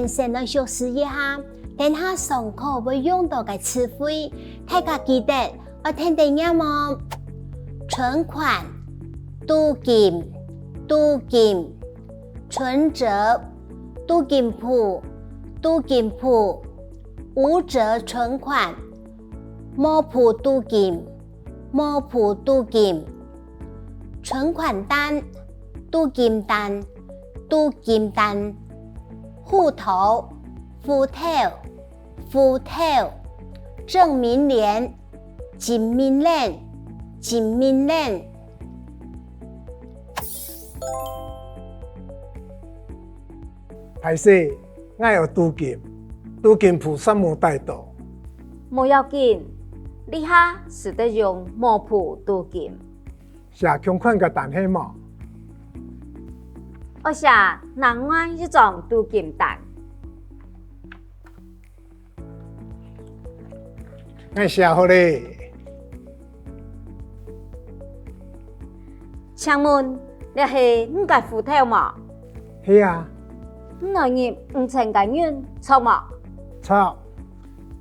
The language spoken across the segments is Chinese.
先生来熟识一下，等下上课会用到嘅词汇，大家記得我聽第一麼？存款、ตู้金、ตู้金、存折、ตู้金鋪、ตู้金鋪、無折存款、冇鋪ตู้金、冇鋪ตู้金、存款單、ตู้金單、ตู้金單、户頭、户頭、户頭、證明聯、證明聯、證明聯。歹勢，我有ตู้金，ตู้金鋪什麼態度？冇要緊，你下是得用冇鋪ตู้金。寫窮款嘅單係麼？我寫另外一種ตู้金單。我寫好咧。請問你係你嘅户頭嗎？係啊。你來入5000個元錯嗎？錯。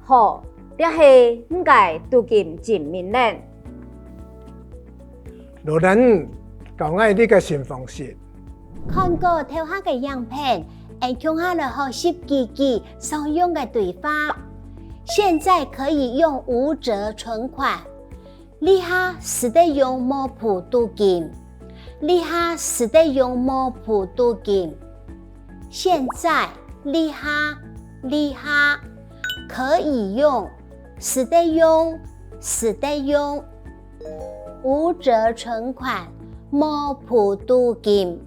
好，你係你嘅ตู้金證明聯。老人教我呢個新方式。看過頭下嘅樣片，用下來學習自己常用嘅對法。現在可以用無折存款，你下是得用冇鋪ตู้金，你下是得用冇鋪ตู้金。現在你下可以用，是得用無折存款，冇鋪ตู้金。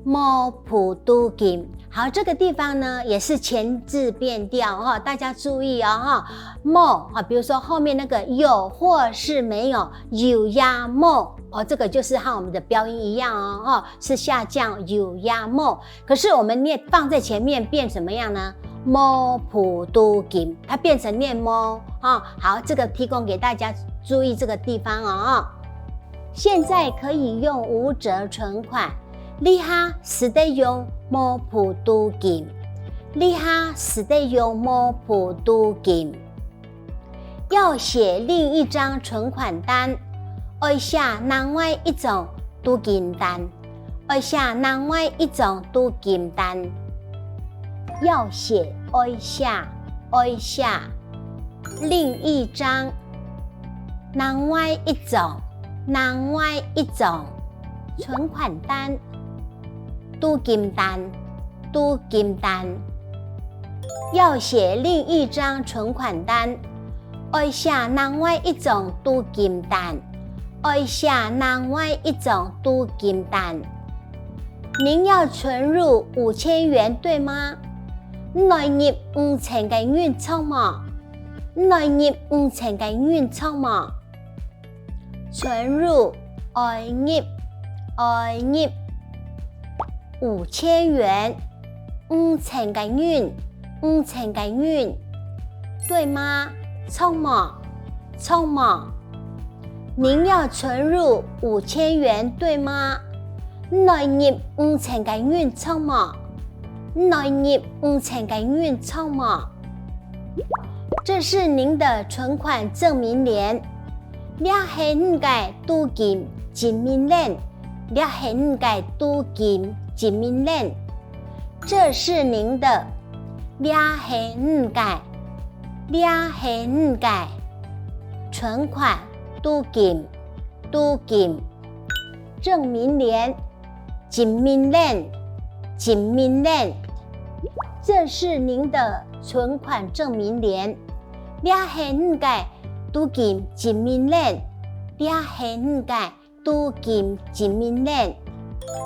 冇鋪ตู้金，好，這個地方呢也是前字變調哈，大家注意哈。冇哈，比如說後面那個有或是沒有，有呀冇哦，這個就是和我們的標音一樣哦，是下降有呀冇。可是我們念放在前面變什麼樣呢？冇鋪ตู้金，它變成念冇啊。好，這個提供給大家注意這個地方哦。現在可以用無折存款。你下是得用冇鋪ตู้金，你下是得用冇鋪ตู้金。要寫另一張存款單，要寫另外一種ตู้金單，要寫另外一種ตู้金單。要寫另一張另外一種存款單。ตู้金單，要寫另一張存款單，要寫另外一種ตู้金單，要寫另外一種ตู้金單。您要存入5000元，對嗎？來入5000個元錯嗎？來入5000個元錯嗎？存入5000元，5000個元，對嗎？錯嗎？您要存入5000元，對嗎？來入5000個元錯嗎？來入5000個元錯嗎？這是您的存款證明聯，你係你嘅ตู้金證明聯，你係你嘅ตู้金證明聯，這是您的，你係你嘅存款ตู้金證明聯，這是您的存款證明聯，你係你嘅ตู้金證明聯，你係你嘅ตู้金證明聯。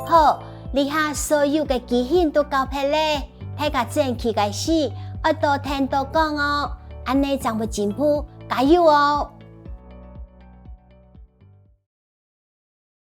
好。你下所有嘅記性都教撇咧，大家正氣開始，要多聽多講哦，安尼才會進步，加油哦！